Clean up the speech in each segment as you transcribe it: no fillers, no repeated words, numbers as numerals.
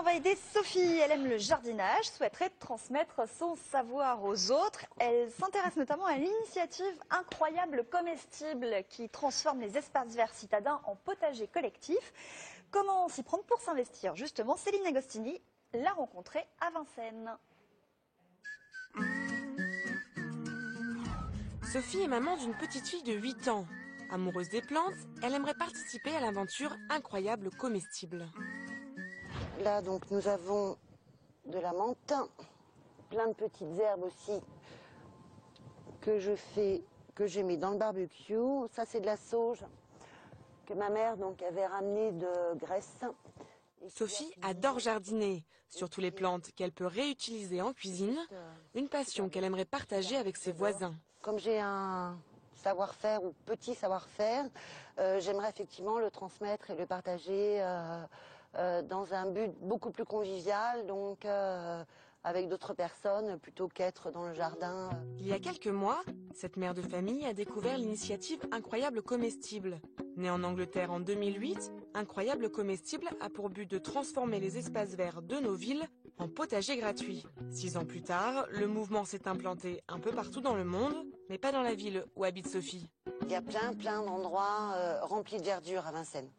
on va aider Sophie. Elle aime le jardinage, souhaiterait transmettre son savoir aux autres. Elle s'intéresse notamment à l'initiative Incroyable Comestible qui transforme les espaces verts citadins en potager collectif. Comment s'y prendre pour s'investir? Justement, Céline Agostini l'a rencontrée à Vincennes. Sophie est maman d'une petite fille de 8 ans. Amoureuse des plantes, elle aimerait participer à l'aventure Incroyable Comestible. Là, donc, nous avons de la menthe, plein de petites herbes aussi que je mets dans le barbecue. Ça, c'est de la sauge que ma mère donc avait ramenée de Grèce. Sophie adore jardiner, surtout les plantes qu'elle peut réutiliser en cuisine, une passion qu'elle aimerait partager avec ses voisins. Comme j'ai un savoir-faire ou petit savoir-faire, j'aimerais effectivement le transmettre et le partager dans un but beaucoup plus convivial, donc avec d'autres personnes plutôt qu'être dans le jardin. Il y a quelques mois, cette mère de famille a découvert l'initiative Incroyable Comestible. Née en Angleterre en 2008, Incroyable Comestible a pour but de transformer les espaces verts de nos villes en potagers gratuits. 6 ans plus tard, le mouvement s'est implanté un peu partout dans le monde, mais pas dans la ville où habite Sophie. Il y a plein d'endroits remplis de verdure à Vincennes.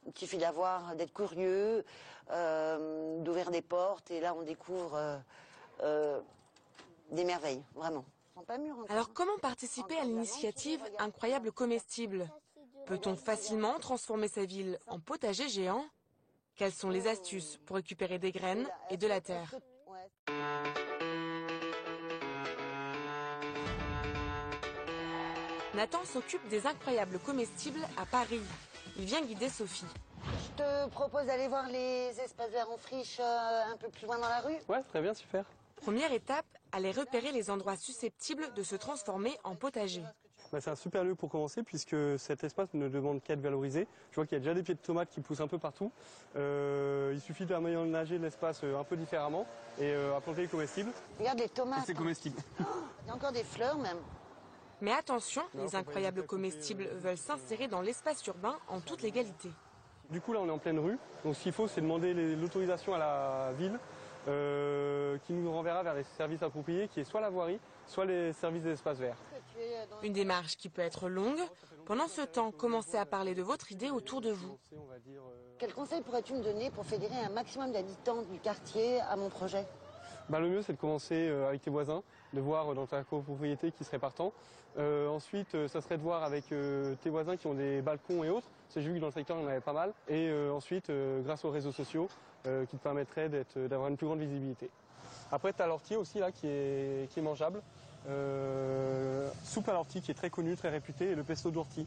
Il suffit d'être curieux, d'ouvrir des portes et là on découvre des merveilles, vraiment. Alors comment participer à l'initiative Incroyable Comestible? Peut-on facilement transformer sa ville en potager géant? Quelles sont les astuces pour récupérer des graines et de la terre? Nathan s'occupe des Incroyables Comestibles à Paris. Il vient guider Sophie. Je te propose d'aller voir les espaces verts en friche un peu plus loin dans la rue. Ouais, très bien, super. Première étape, aller repérer les endroits susceptibles de se transformer en potager. C'est un super lieu pour commencer puisque cet espace ne demande qu'à être valorisé. Je vois qu'il y a déjà des pieds de tomates qui poussent un peu partout. Il suffit d'aménager l'espace un peu différemment et à planter les comestibles. Regarde les tomates. C'est comestible. Il y a encore des fleurs même. Mais attention, les Incroyables Comestibles veulent s'insérer dans l'espace urbain en toute légalité. Du coup, là, on est en pleine rue. Donc, ce qu'il faut, c'est demander l'autorisation à la ville qui nous renverra vers les services appropriés, qui est soit la voirie, soit les services des espaces verts. Une démarche qui peut être longue. Pendant ce temps, commencez à parler de votre idée autour de vous. Quel conseil pourrais-tu me donner pour fédérer un maximum d'habitants du quartier à mon projet? Le mieux, c'est de commencer avec tes voisins, de voir dans ta copropriété qui serait partant. Ensuite, ça serait de voir avec tes voisins qui ont des balcons et autres. J'ai vu que dans le secteur, il y en avait pas mal. Et ensuite, grâce aux réseaux sociaux, qui te permettraient d'avoir une plus grande visibilité. Après, tu as l'ortie aussi, là, qui est mangeable. Soupe à l'ortie qui est très connue, très réputée, et le pesto d'ortie.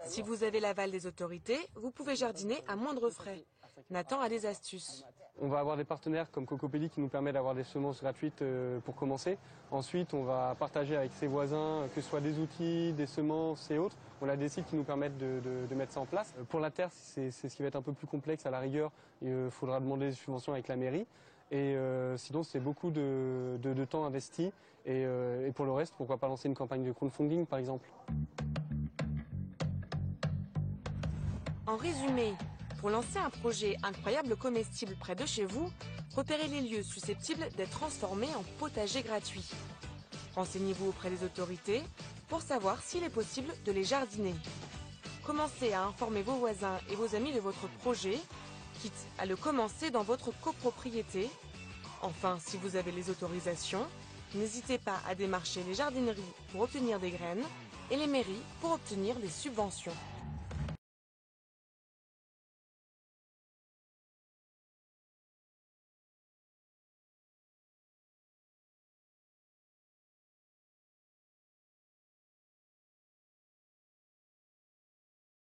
Si vous avez l'aval des autorités, vous pouvez jardiner à moindre frais. Nathan a des astuces. On va avoir des partenaires comme Cocopelli qui nous permet d'avoir des semences gratuites pour commencer. Ensuite, on va partager avec ses voisins, que ce soit des outils, des semences et autres. On a des sites qui nous permettent de mettre ça en place. Pour la terre, c'est ce qui va être un peu plus complexe à la rigueur. Il faudra demander des subventions avec la mairie. Et sinon, c'est beaucoup de temps investi. Et pour le reste, pourquoi pas lancer une campagne de crowdfunding, par exemple. En résumé, pour lancer un projet Incroyable Comestible près de chez vous, repérez les lieux susceptibles d'être transformés en potager gratuit. Renseignez-vous auprès des autorités pour savoir s'il est possible de les jardiner. Commencez à informer vos voisins et vos amis de votre projet, quitte à le commencer dans votre copropriété. Enfin, si vous avez les autorisations, n'hésitez pas à démarcher les jardineries pour obtenir des graines et les mairies pour obtenir des subventions.